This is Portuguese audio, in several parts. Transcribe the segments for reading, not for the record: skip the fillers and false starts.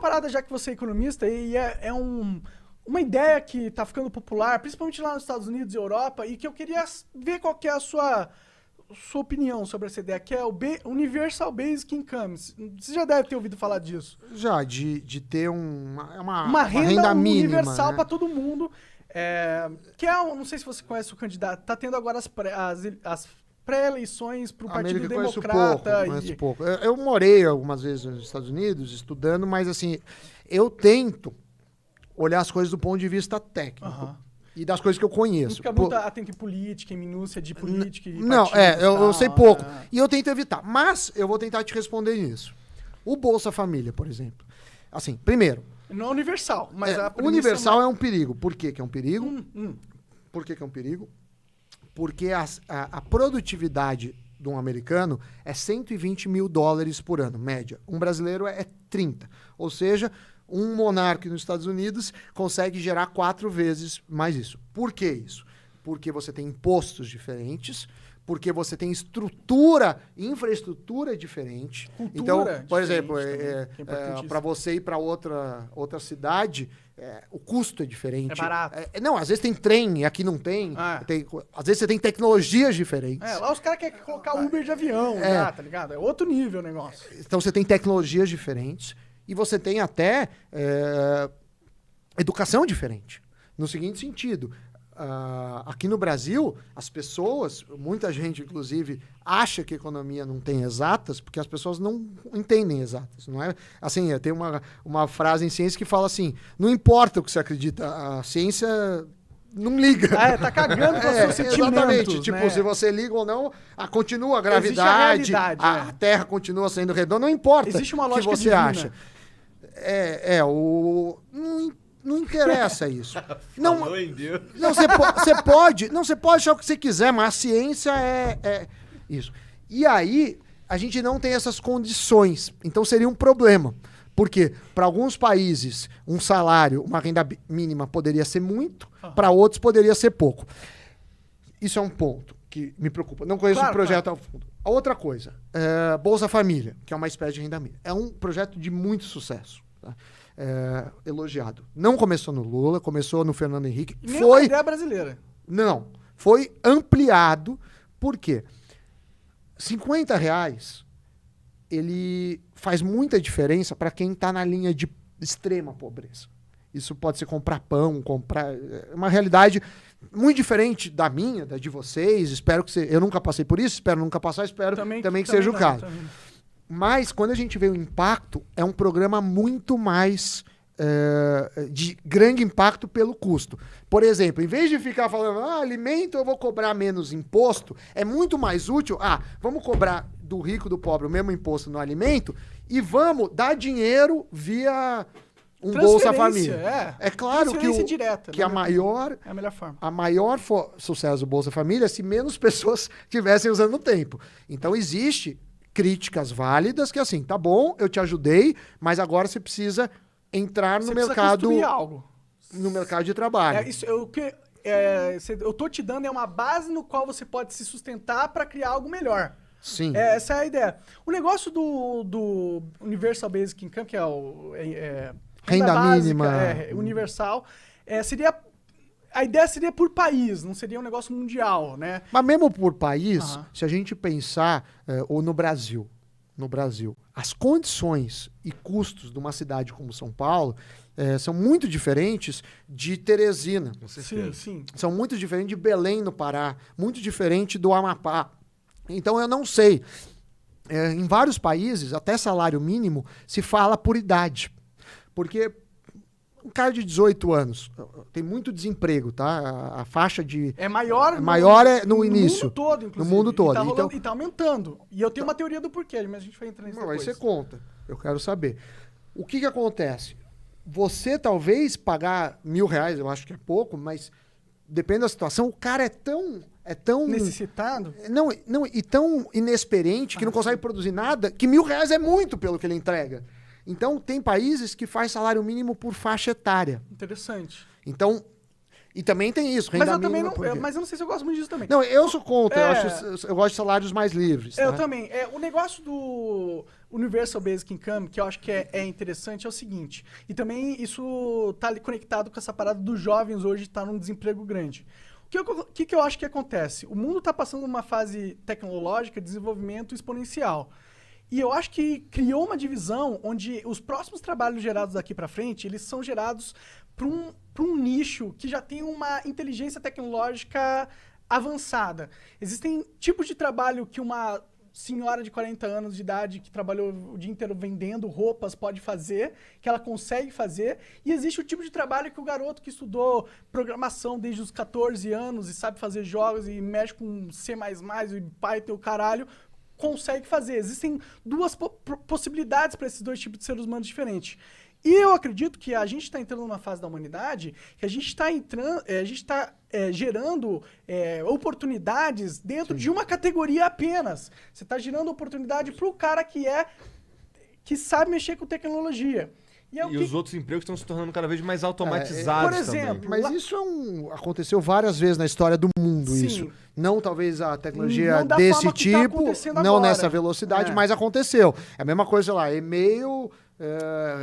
parada, já que você é economista, e uma ideia que tá ficando popular, principalmente lá nos Estados Unidos e Europa, e que eu queria ver qual que é a sua opinião sobre essa ideia, que é o Universal Basic Income. Você já deve ter ouvido falar disso. Já, de ter Uma renda mínima, universal, né? para todo mundo. Não sei se você conhece o candidato, tá tendo agora as pré-eleições pro Partido Democrata. Conheço pouco. Eu morei algumas vezes nos Estados Unidos estudando, mas assim, eu tento olhar as coisas do ponto de vista técnico. E das coisas que eu conheço. Não fica muito atento em política, em minúcia de política e não, partidos, eu sei pouco. E eu tento evitar. Mas eu vou tentar te responder nisso. O Bolsa Família, por exemplo. Assim, primeiro... Não é universal, mas a premissa universal é um perigo. Por que que é um perigo? Por que que é um perigo? Porque a produtividade de um americano é 120 mil dólares por ano, média. Um brasileiro é 30. Ou seja... Um monarca nos Estados Unidos consegue gerar 4 vezes mais isso. Por que isso? Porque você tem impostos diferentes, porque você tem infraestrutura diferente. Cultura então, por exemplo, para você ir para outra cidade, o custo é diferente. É barato. Não, às vezes tem trem, aqui não tem. Às vezes você tem tecnologias diferentes. Lá os caras querem colocar Uber de avião, já, tá ligado? É outro nível o negócio. Então você tem tecnologias diferentes. E você tem até educação diferente. No seguinte sentido, aqui no Brasil, as pessoas, muita gente, inclusive, acha que a economia não tem exatas, porque as pessoas não entendem exatas. Não é? Assim, tem uma frase em ciência que fala assim, não importa o que você acredita, a ciência... Não liga. Tá cagando com os seus sentimentos. Exatamente. Tipo, né? se você liga ou não, continua a gravidade, a Terra continua sendo redonda, não importa. Existe uma lógica que você divina. acha. Não interessa isso. Falou em Deus. Você pode achar o que você quiser, mas a ciência é isso. E aí, a gente não tem essas condições. Então seria um problema. Porque para alguns países, um salário, uma renda mínima poderia ser muito, para outros poderia ser pouco. Isso é um ponto que me preocupa. Não conheço o projeto ao fundo. A outra coisa, Bolsa Família, que é uma espécie de renda mínima. É um projeto de muito sucesso. Tá? Elogiado. Não começou no Lula, começou no Fernando Henrique. E nem uma ideia brasileira. Não. Foi ampliado. Por quê? R$50, ele faz muita diferença para quem está na linha de extrema pobreza. Isso pode ser comprar pão, comprar... É uma realidade muito diferente da minha, da de vocês. Espero que eu nunca passei por isso, espero nunca passar, espero também que seja o caso. Mas, quando a gente vê o impacto, é um programa muito mais de grande impacto pelo custo. Por exemplo, em vez de ficar falando, alimento eu vou cobrar menos imposto, é muito mais útil, vamos cobrar do rico e do pobre o mesmo imposto no alimento e vamos dar dinheiro via um Bolsa Família. É claro que a maior forma. A maior sucesso do Bolsa Família é se menos pessoas estivessem usando o tempo. Então, existe críticas válidas que assim, tá bom, eu te ajudei, mas agora você precisa entrar no mercado... No mercado de trabalho. Eu tô te dando uma base no qual você pode se sustentar para criar algo melhor. Sim. Essa é a ideia. O negócio do Universal Basic Income, que é o... renda básica, mínima. Universal. A ideia seria por país, não seria um negócio mundial, né? Mas mesmo por país, se a gente pensar, ou no Brasil, as condições e custos de uma cidade como São Paulo são muito diferentes de Teresina. Sim. São muito diferentes de Belém, no Pará, muito diferente do Amapá. Então, eu não sei. Em vários países, até salário mínimo, se fala por idade. Porque um cara de 18 anos tem muito desemprego, tá? A faixa de... É maior no início. No mundo todo, inclusive. No mundo todo. E tá aumentando. E eu tenho uma teoria do porquê, mas a gente vai entrar nisso depois. Aí você conta. Eu quero saber. O que acontece? Você talvez pagar R$1.000, eu acho que é pouco, mas depende da situação, o cara é tão necessitado? E tão inexperiente que não consegue produzir nada, que R$1.000 é muito pelo que ele entrega. Então, tem países que faz salário mínimo por faixa etária. Interessante. Então, e também tem isso, renda mínima. Mas eu não sei se eu gosto muito disso também. Não, eu sou contra. Eu gosto de salários mais livres. Eu também. O negócio do Universal Basic Income, que eu acho que é interessante, é o seguinte, e também isso tá ali conectado com essa parada dos jovens hoje estar num desemprego grande. O que eu acho que acontece? O mundo está passando uma fase tecnológica de desenvolvimento exponencial. E eu acho que criou uma divisão onde os próximos trabalhos gerados daqui para frente, eles são gerados para um nicho que já tem uma inteligência tecnológica avançada. Existem tipos de trabalho que uma senhora de 40 anos de idade que trabalhou o dia inteiro vendendo roupas pode fazer, que ela consegue fazer, e existe o tipo de trabalho que o garoto que estudou programação desde os 14 anos e sabe fazer jogos e mexe com C++ e Python e o caralho, consegue fazer. Existem duas possibilidades para esses dois tipos de seres humanos diferentes. E eu acredito que a gente está entrando numa fase da humanidade que a gente está gerando oportunidades dentro de uma categoria apenas. Você está gerando oportunidade para o cara que sabe mexer com tecnologia. E os outros empregos estão se tornando cada vez mais automatizados. Por exemplo, também. Mas isso aconteceu várias vezes na história do mundo, Sim. isso. Não talvez a tecnologia Não da desse forma que tá tipo, acontecendo não agora. nessa velocidade, mas aconteceu. É a mesma coisa, sei lá, e-mail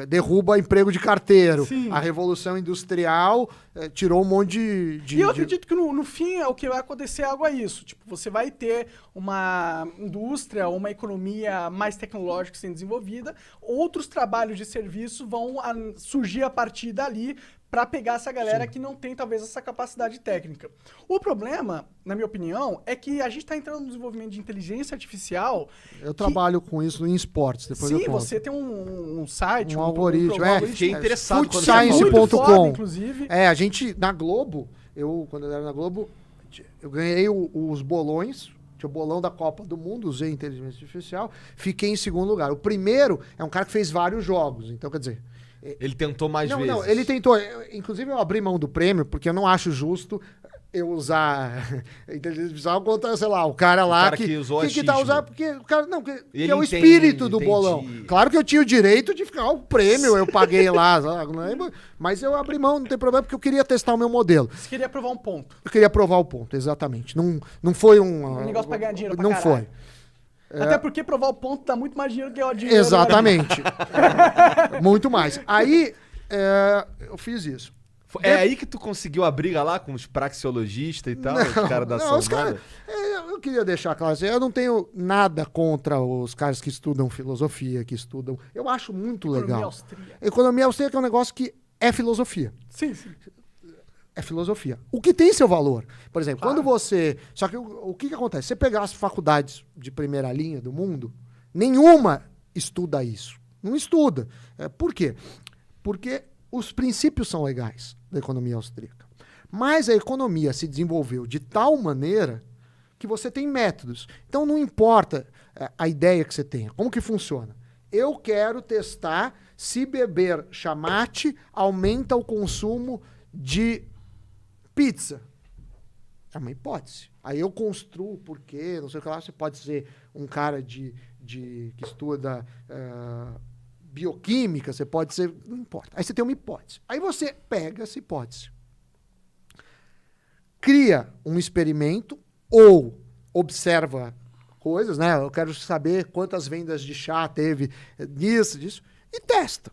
derruba emprego de carteiro. Sim. A Revolução Industrial tirou um monte de... E eu acredito que no fim o que vai acontecer é algo a isso. Tipo, você vai ter uma indústria, uma economia mais tecnológica sendo desenvolvida, outros trabalhos de serviço vão surgir a partir dali para pegar essa galera que não tem, talvez, essa capacidade técnica. O problema, na minha opinião, é que a gente está entrando no desenvolvimento de inteligência artificial. Eu trabalho com isso em esportes, depois eu Sim, conto. você tem um site, Um algoritmo. Fiquei interessado quando muito foda, Footscience.com. inclusive. A gente, na Globo, quando eu era na Globo, eu ganhei os bolões, tinha o bolão da Copa do Mundo, usei inteligência artificial, fiquei em segundo lugar. O primeiro é um cara que fez vários jogos, então quer dizer... Ele tentou mais vezes. Não, ele tentou. Inclusive, eu abri mão do prêmio, porque eu não acho justo eu usar inteligência artificial contra, sei lá, o cara lá que usou que tá usando, porque o cara, não, que é o entende, espírito do entendi. bolão. Claro que eu tinha o direito de ficar o prêmio, eu paguei lá, não lembro, mas eu abri mão, não tem problema, porque eu queria testar o meu modelo. Você queria provar um ponto. Eu queria provar o ponto, exatamente. Não foi Um negócio pra ganhar dinheiro pra Não caralho. foi. Até porque provar o ponto dá muito mais dinheiro que o dinheiro. Exatamente. Muito mais. Aí, eu fiz isso. É aí que tu conseguiu a briga lá com os praxeologistas e tal, os caras da os Sombada? eu queria deixar claro, eu não tenho nada contra os caras que estudam filosofia, que estudam... Eu acho muito legal. Economia austríaca. Economia austríaca é um negócio que é filosofia. Sim, sim. É filosofia. O que tem seu valor. Por exemplo, quando você... Só que o que acontece? Você pegar as faculdades de primeira linha do mundo, nenhuma estuda isso. Não estuda. Por quê? Porque os princípios são legais da economia austríaca. Mas a economia se desenvolveu de tal maneira que você tem métodos. Então não importa a ideia que você tenha. Como que funciona? Eu quero testar se beber chamate aumenta o consumo de pizza. É uma hipótese. Aí eu construo por quê, não sei o que lá. Você pode ser um cara que estuda bioquímica, você pode ser... Não importa. Aí você tem uma hipótese. Aí você pega essa hipótese, cria um experimento ou observa coisas, né? Eu quero saber quantas vendas de chá teve disso, e testa.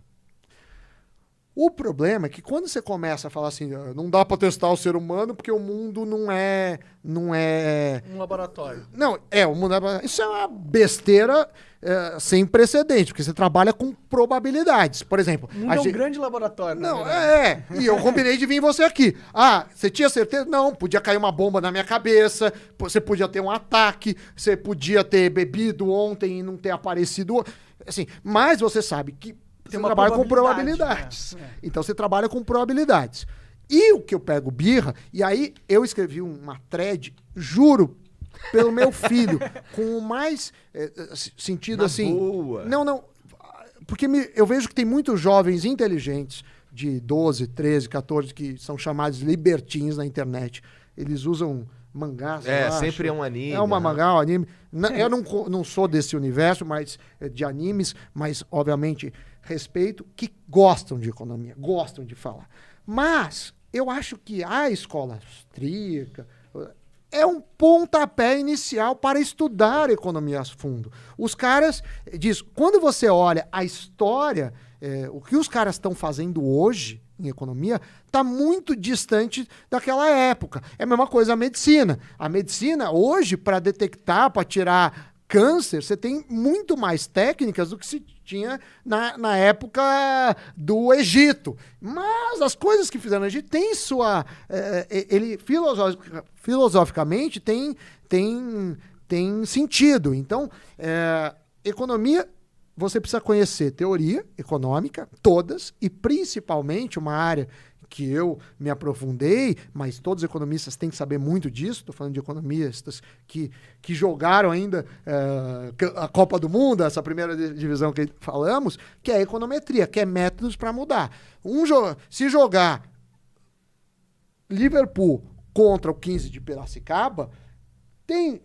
O problema é que quando você começa a falar assim, não dá para testar o ser humano porque o mundo não é um laboratório. Não, o mundo isso é uma besteira sem precedente, porque você trabalha com probabilidades. Por exemplo, O mundo é um grande laboratório. não, né? e eu combinei de vir você aqui. Ah, você tinha certeza? Não, podia cair uma bomba na minha cabeça, você podia ter um ataque, você podia ter bebido ontem e não ter aparecido. Assim, mas você sabe que você trabalha com probabilidades. Né? Então você trabalha com probabilidades. E o que eu pego birra, e aí eu escrevi uma thread, juro, pelo meu filho, com o mais sentido Na assim. boa. Não, porque eu vejo que tem muitos jovens inteligentes de 12, 13, 14 que são chamados libertins na internet. Eles usam mangás. Sempre é um anime. É uma mangá, um anime. Eu não sou desse universo, mas de animes, mas obviamente respeito, que gostam de economia, gostam de falar. Mas eu acho que a escola austríaca, é um pontapé inicial para estudar economia a fundo. Os caras diz, quando você olha a história, o que os caras estão fazendo hoje em economia está muito distante daquela época. É a mesma coisa a medicina. A medicina hoje, para detectar, para tirar câncer, você tem muito mais técnicas do que se tinha na época do Egito. Mas as coisas que fizeram no Egito têm sua... ele filosoficamente tem sentido. Então, economia, você precisa conhecer teoria econômica, todas, e principalmente uma área que eu me aprofundei, mas todos os economistas têm que saber muito disso. Estou falando de economistas que jogaram ainda a Copa do Mundo, essa primeira divisão que falamos, que é a econometria, que é métodos para mudar. Se jogar Liverpool contra o 15 de Piracicaba, tem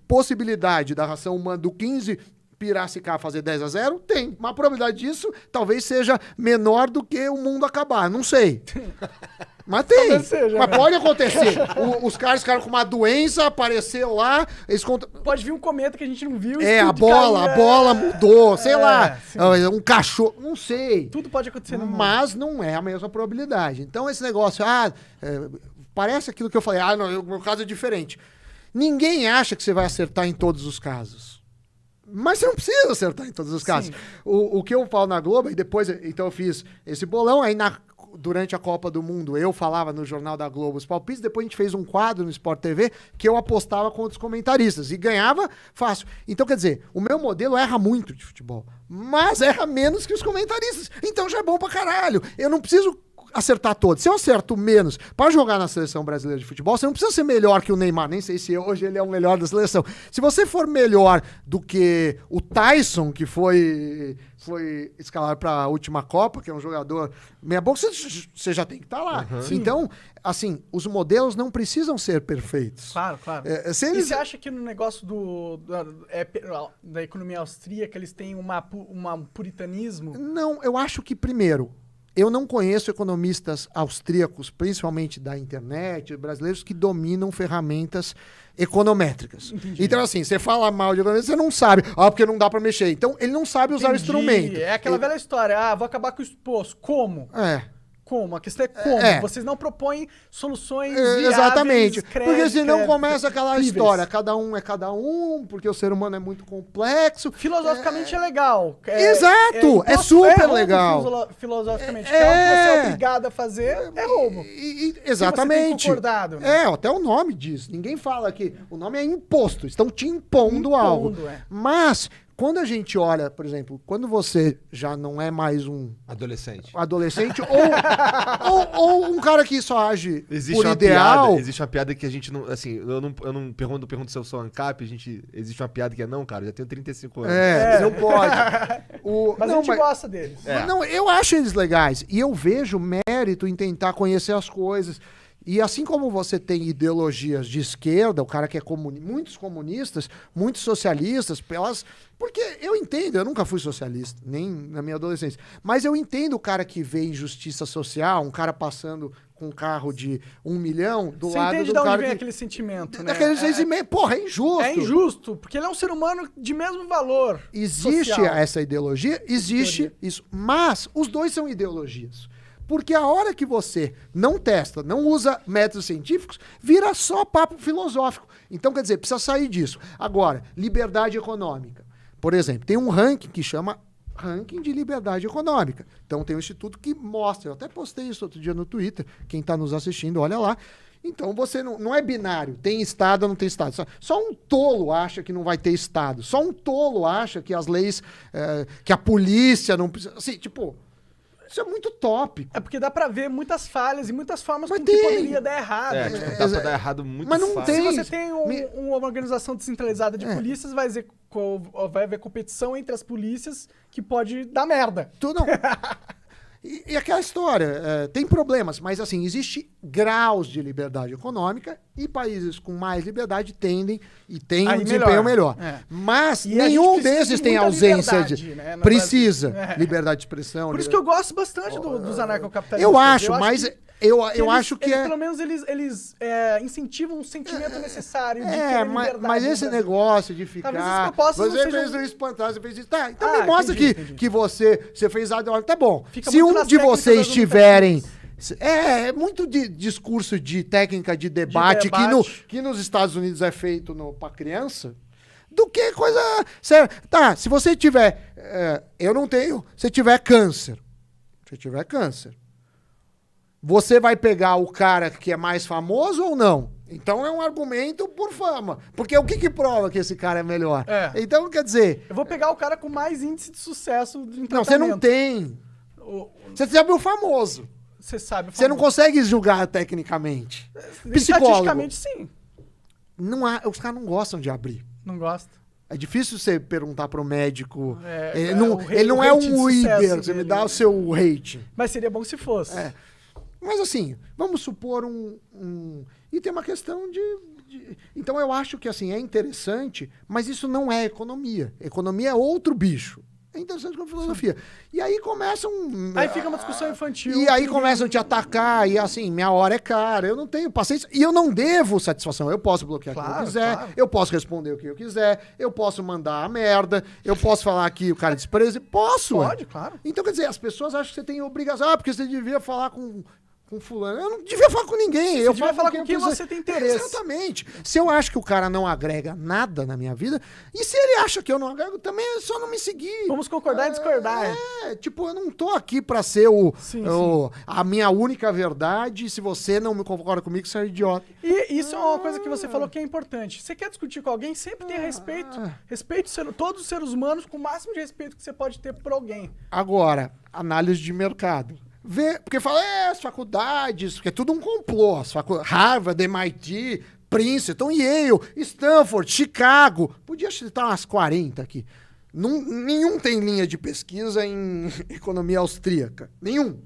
possibilidade da ração humana do 15 Piracicaba fazer 10-0? Tem. Mas a probabilidade disso talvez seja menor do que o mundo acabar. Não sei. Mas tem. Seja, mas né? pode acontecer. Os caras ficaram com uma doença, apareceu lá. Pode vir um cometa que a gente não viu. A bola mudou. Sei lá. Sim. Um cachorro. Não sei. Tudo pode acontecer no mundo. Mas não é a mesma probabilidade. Então esse negócio, parece aquilo que eu falei. Não, o meu caso é diferente. Ninguém acha que você vai acertar em todos os casos. Mas você não precisa acertar em todos os casos. O que eu falo na Globo, e depois, então eu fiz esse bolão, aí durante a Copa do Mundo eu falava no Jornal da Globo os palpites, depois a gente fez um quadro no Sport TV que eu apostava contra os comentaristas e ganhava fácil. Então, quer dizer, o meu modelo erra muito de futebol, mas erra menos que os comentaristas. Então já é bom pra caralho. Eu não preciso acertar todos. Se eu acerto menos para jogar na seleção brasileira de futebol, você não precisa ser melhor que o Neymar. Nem sei se hoje ele é o melhor da seleção. Se você for melhor do que o Tyson, que foi escalado para a última Copa, que é um jogador meia boca, você já tem que estar lá. Uhum. Então, assim, os modelos não precisam ser perfeitos. Claro, claro. E você acha que no negócio da economia austríaca eles têm um puritanismo? Não, eu acho que, primeiro, eu não conheço economistas austríacos, principalmente da internet, brasileiros, que dominam ferramentas econométricas. Entendi. Então, assim, você fala mal de economia, você não sabe. Porque não dá para mexer. Então, ele não sabe usar o instrumento. É aquela velha história. Vou acabar com o exposto. Como? Como? A questão é como. Vocês não propõem soluções viáveis, exatamente. Créditos, porque senão começa aquela possíveis. história. Cada um é cada um, porque o ser humano é muito complexo. Filosoficamente é legal. Exato! É super legal. Filosoficamente. Que é o que você é obrigado a fazer, é roubo. Exatamente. Se você tem concordado, né? Até o nome diz. Ninguém fala que o nome é imposto. Estão te impondo algo. Mas, quando a gente olha, por exemplo, quando você já não é mais um adolescente ou um cara que só age por ideal... Piada, existe uma piada que a gente não... Assim, eu não pergunto se eu sou ANCAP, existe uma piada que não, cara, eu já tenho 35 anos. Você não pode. Mas a gente gosta deles. Não, eu acho eles legais. E eu vejo mérito em tentar conhecer as coisas. E assim como você tem ideologias de esquerda, o cara que é muitos comunistas, muitos socialistas, porque eu entendo, eu nunca fui socialista, nem na minha adolescência, mas eu entendo o cara que vê injustiça social, um cara passando com um carro de 1 milhão do você lado entende do de onde cara vem que... aquele sentimento, né? Aquele sentimento, porra, é injusto. É injusto, porque ele é um ser humano de mesmo valor. Existe social. essa ideologia, existe isso, mas os dois são ideologias. Porque a hora que você não testa, não usa métodos científicos, vira só papo filosófico. Então, quer dizer, precisa sair disso. Agora, liberdade econômica. Por exemplo, tem um ranking que chama Ranking de Liberdade Econômica. Então, tem um instituto que mostra. Eu até postei isso outro dia no Twitter. Quem está nos assistindo, olha lá. Então, você não é binário. Tem Estado ou não tem Estado. Só um tolo acha que não vai ter Estado. Só um tolo acha que as leis... que a polícia não precisa... Assim, tipo... Isso é muito tópico. É porque dá pra ver muitas falhas e muitas formas mas com que poderia dar errado. Dá pra dar errado muito mas não fácil. tem. Se você tem uma organização descentralizada de polícias, vai haver competição entre as polícias que pode dar merda. Tu não... E aquela história, tem problemas, mas assim, existe graus de liberdade econômica e países com mais liberdade tendem e têm um desempenho melhor. Mas e nenhum desses tem ausência de... né, precisa. Liberdade de expressão. Por isso que eu gosto bastante dos anarcocapitalistas. Eu acho, mas Eu acho que pelo menos eles incentivam um sentimento necessário de mas esse negócio de ficar... Talvez as propostas você não fez sejam... um espantalho, você fez isso. Tá, então me mostra entendi. que você fez... Tá bom. Fica Se muito um nas de técnicas vocês das tiverem... É muito de discurso de técnica de debate, que nos Estados Unidos é feito pra criança, do que coisa séria. Tá, se você tiver... eu não tenho. Se tiver câncer, você vai pegar o cara que é mais famoso ou não? Então é um argumento por fama. Porque o que prova que esse cara é melhor? Então, quer dizer... Eu vou pegar o cara com mais índice de sucesso em tratamento. Não, você não tem. Você sabe o famoso. Você sabe. Você não consegue julgar tecnicamente. Estatisticamente, sim. Os caras não gostam de abrir. Não gosta. É difícil você perguntar pro médico. Ele o não é um Uber, você me dá o seu rating. Mas seria bom se fosse. Mas assim, vamos supor E tem uma questão de... Então eu acho que assim, é interessante, mas isso não é economia. Economia é outro bicho. É interessante com a filosofia. E aí começam... Aí fica uma discussão infantil. E aí começam a te atacar, e assim, minha hora é cara, eu não tenho paciência. E eu não devo satisfação. Eu posso bloquear quem eu quiser, eu posso responder o que eu quiser, eu posso mandar a merda, eu posso falar que o cara despreza. Posso, Pode, claro. Então, quer dizer, as pessoas acham que você tem obrigação. Porque você devia falar com fulano. Eu não devia falar com ninguém. Eu devia falar com quem você tem interesse. Exatamente. Se eu acho que o cara não agrega nada na minha vida, e se ele acha que eu não agrego, também é só não me seguir. Vamos concordar e discordar. Tipo, eu não tô aqui pra ser a minha única verdade. Se você não me concorda comigo, você é idiota. E isso é uma coisa que você falou que é importante. Você quer discutir com alguém, sempre tenha respeito. Respeite todos os seres humanos com o máximo de respeito que você pode ter por alguém. Agora, análise de mercado. Porque fala, as faculdades, porque é tudo um complô. Harvard, MIT, Princeton, Yale, Stanford, Chicago. Podia citar umas 40 aqui. Nenhum tem linha de pesquisa em economia austríaca. Nenhum.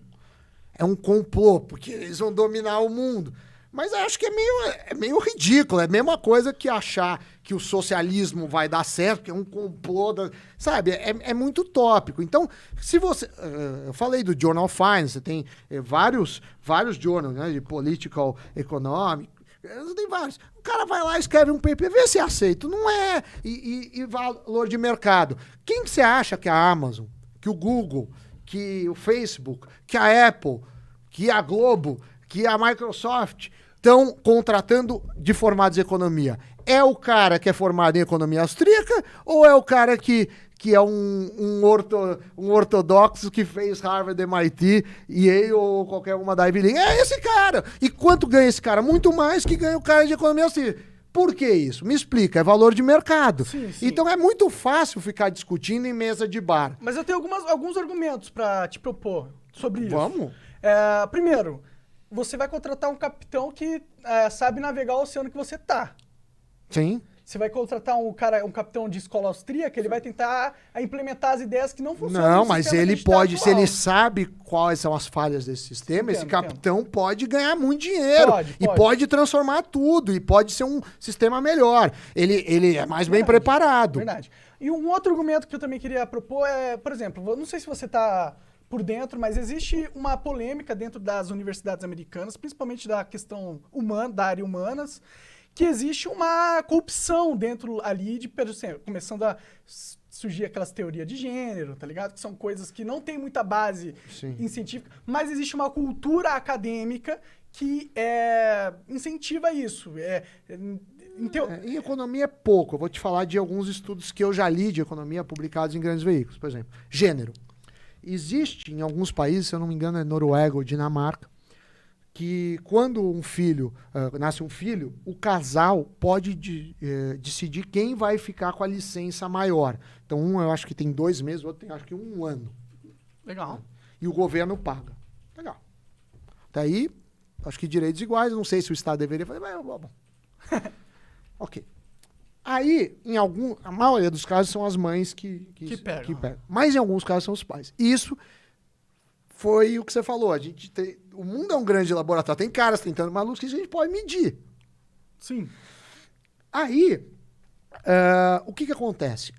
É um complô, porque eles vão dominar o mundo. Mas eu acho que é meio ridículo. É a mesma coisa que achar que o socialismo vai dar certo, que é um complô. Sabe? É muito utópico. Então, se você... eu falei do Journal of Finance, você tem vários journals, né, de political economic. Tem vários. O cara vai lá e escreve um paper, vê se é aceito. Não é. E valor de mercado. Quem que você acha que a Amazon, que o Google, que o Facebook, que a Apple, que a Globo, que a Microsoft estão contratando de formados em economia? É o cara que é formado em economia austríaca ou é o cara que é um ortodoxo que fez Harvard, MIT, Yale ou qualquer uma da Ivy League? É esse cara! E quanto ganha esse cara? Muito mais que ganha o cara de economia austríaca. Por que isso? Me explica. É valor de mercado. Sim. Então é muito fácil ficar discutindo em mesa de bar. Mas eu tenho alguns argumentos para te propor sobre isso. Vamos? Primeiro, você vai contratar um capitão que sabe navegar o oceano que você tá. Sim. Você vai contratar um capitão de escola austríaca, ele vai tentar implementar as ideias que não funcionam. Não, mas ele pode, se ele sabe quais são as falhas desse sistema, esse capitão pode ganhar muito dinheiro. E pode transformar tudo, e pode ser um sistema melhor. Ele é mais bem preparado. Verdade. E um outro argumento que eu também queria propor é, por exemplo, eu não sei se você está por dentro, mas existe uma polêmica dentro das universidades americanas, principalmente da questão humana, da área humanas, que existe uma corrupção dentro ali, começando a surgir aquelas teorias de gênero, tá ligado? Que são coisas que não tem muita base científica, mas existe uma cultura acadêmica que incentiva isso. Em economia é pouco. Eu vou te falar de alguns estudos que eu já li de economia publicados em grandes veículos. Por exemplo, gênero. Existe em alguns países, se eu não me engano é Noruega ou Dinamarca, que quando nasce um filho, o casal pode decidir quem vai ficar com a licença maior. Então, eu acho que tem 2 meses, o outro tem acho que 1 ano. Legal. E o governo paga. Legal. Daí, acho que direitos iguais, não sei se o Estado deveria fazer, mas bom. Ok. Aí, a maioria dos casos são as mães que pegam. Mas em alguns casos são os pais. Isso foi o que você falou. O mundo é um grande laboratório. Tem caras tentando malucos que a gente pode medir. Sim. Aí, o que acontece?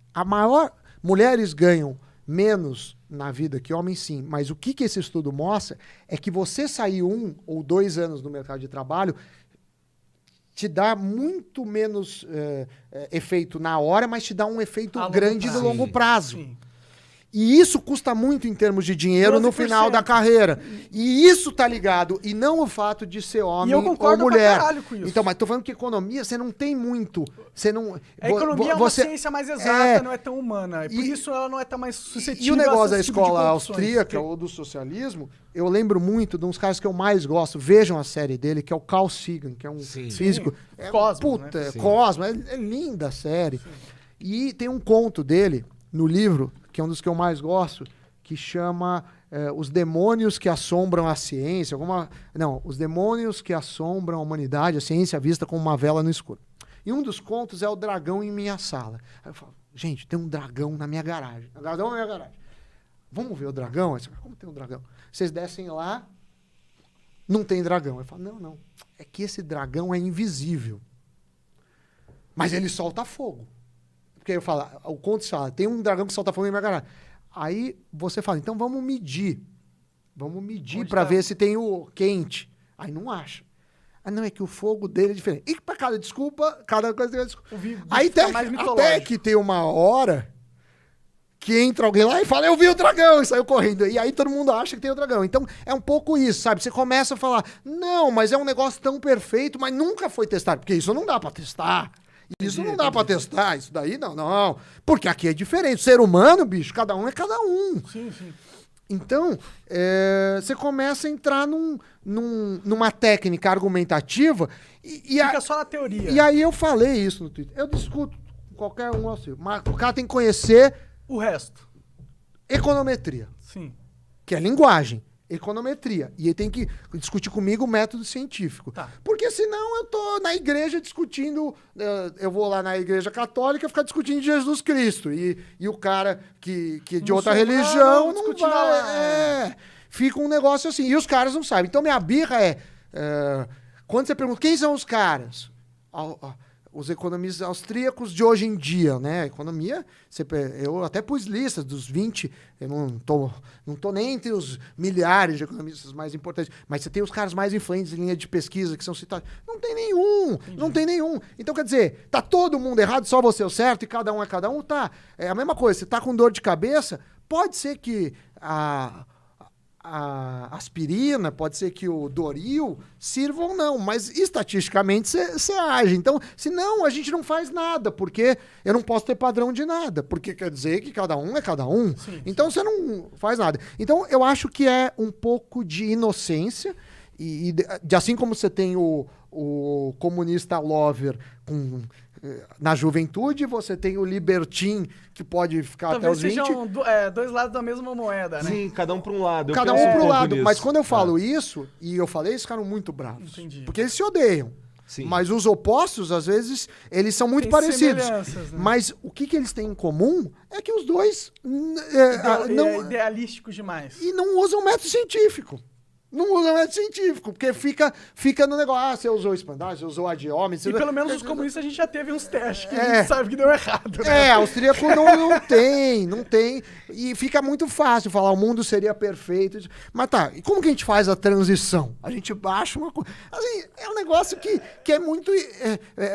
Mulheres ganham menos na vida que homens, sim. Mas o que esse estudo mostra é que você sair 1 ou 2 anos no mercado de trabalho te dá muito menos efeito na hora, mas te dá um efeito grande no longo prazo. Sim. E isso custa muito em termos de dinheiro no final da carreira. E isso tá ligado. E não o fato de ser homem ou mulher. E eu concordo pra caralho com isso. Então, mas tô falando que economia, você não tem muito. Você não. A economia é uma ciência mais exata, não é tão humana. E por isso ela não é tão mais suscetível. E o negócio da tipo escola austríaca ou do socialismo, eu lembro muito de uns caras que eu mais gosto. Vejam a série dele, que é o Carl Sagan, que é um físico. Cosmo, puta, né? Cosmo. É linda a série. Sim. E tem um conto dele no livro, que é um dos que eu mais gosto, que chama Os Demônios que Assombram a Ciência. Os Demônios que Assombram a Humanidade, a Ciência Vista como uma Vela no Escuro. E um dos contos é o dragão em minha sala. Aí eu falo, gente, tem um dragão na minha garagem. Um dragão na minha garagem. Vamos ver o dragão? Aí você fala, como tem um dragão? Vocês descem lá, não tem dragão. Eu falo, não. É que esse dragão é invisível. Mas ele solta fogo. Porque eu falo, o conto fala, tem um dragão que solta fogo em minha garagem. Aí você fala, então vamos medir. Vamos medir para ver se tem o quente. Aí não acha. Ah, não, é que o fogo dele é diferente. E para cada desculpa, cada coisa tem uma desculpa. Aí até que tem uma hora que entra alguém lá e fala, eu vi o dragão, e saiu correndo. E aí todo mundo acha que tem o dragão. Então é um pouco isso, sabe? Você começa a falar, não, mas é um negócio tão perfeito, mas nunca foi testado. Porque isso não dá para testar. Isso não dá pra testar, isso daí não. Porque aqui é diferente. O ser humano, bicho, cada um é cada um. Sim. Então, você começa a entrar numa técnica argumentativa e fica só na teoria. E aí eu falei isso no Twitter. Eu discuto com qualquer um assim, mas o cara tem que conhecer o resto. Econometria. Sim. Que é linguagem. Econometria. E ele tem que discutir comigo o método científico. Tá. Porque senão eu tô na igreja discutindo... eu vou lá na igreja católica ficar discutindo Jesus Cristo. E o cara que de outra religião não vai... Fica um negócio assim. E os caras não sabem. Então minha birra quando você pergunta quem são os caras... Os economistas austríacos de hoje em dia, né? A economia, eu até pus listas dos 20, eu não tô nem entre os milhares de economistas mais importantes, mas você tem os caras mais influentes em linha de pesquisa que são citados. Não tem nenhum, Entendi. Não tem nenhum. Então, quer dizer, tá todo mundo errado, só você é o certo e cada um é cada um? Tá. É a mesma coisa, você tá com dor de cabeça, pode ser que a aspirina, pode ser que o Doril sirvam ou não, mas estatisticamente você age. Então, senão a gente não faz nada, porque eu não posso ter padrão de nada, porque quer dizer que cada um é cada um. Sim, então você não faz nada. Então eu acho que é um pouco de inocência, e assim como você tem o comunista lover na juventude, você tem o libertin que pode ficar talvez até os 20. Sejam dois lados da mesma moeda, né? Sim, cada um para um lado. Cada um para um lado. Mas quando eu falo isso, e eu falei, eles ficaram muito bravos. Entendi. Porque eles se odeiam. Sim. Mas os opostos, às vezes, eles são muito parecidos. Né? Mas o que eles têm em comum é que os dois idealísticos demais. E não usam método científico. Não usa método científico, porque fica no negócio. Você usou espandagem, você usou adiômetro. E pelo menos os comunistas a gente já teve uns testes que a gente sabe que deu errado. Né? Austríaco não tem. E fica muito fácil falar, o mundo seria perfeito. Mas tá, e como que a gente faz a transição? A gente baixa uma coisa. Assim, é um negócio que é muito...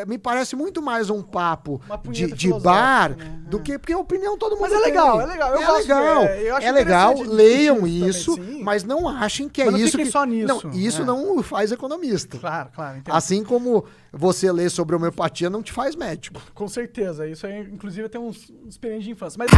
me parece muito mais um papo de bar, né? Do que... Porque a opinião todo mundo tem. Mas é legal. É legal, leiam isso, também, mas não achem que é isso que só nisso. Não, isso não faz economista. Claro. Entendi. Assim como você lê sobre homeopatia não te faz médico. Com certeza. Isso aí, inclusive, tem uns experiências de infância. Mas...